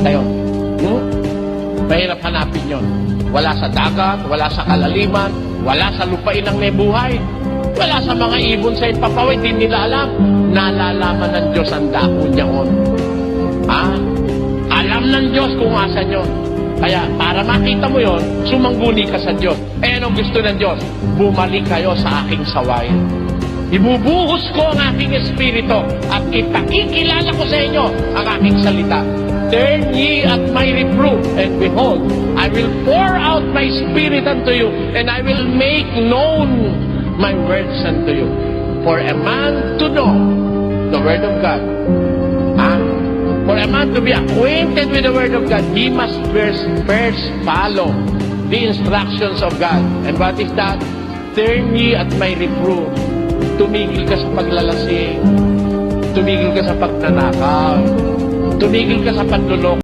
makita yun. Mahirap hanapin yun. Wala sa dagat, wala sa kalaliman, wala sa lupain ng nebuhay, wala sa mga ibon sa ipapawid, hindi nila alam. Nalalaman ng Diyos ang dako niyaon. Alam ng Diyos kung asan yun. Kaya para makita mo yon, sumangguni ka sa Diyos. Anong gusto ng Diyos? Bumalik kayo sa aking sawayan. Ibubuhos ko ang aking espiritu at ipakikilala ko sa inyo ang aking salita. Turn ye at my reproof, and behold, I will pour out my spirit unto you, and I will make known my words unto you. For a man to know the word of God, for a man to be acquainted with the word of God, he must first follow the instructions of God. And what is that? Turn ye at my reproof. Tumigil ka sa paglalasing. Tumigil ka sa pagnanakaw. Tumigil ka sa panluloko.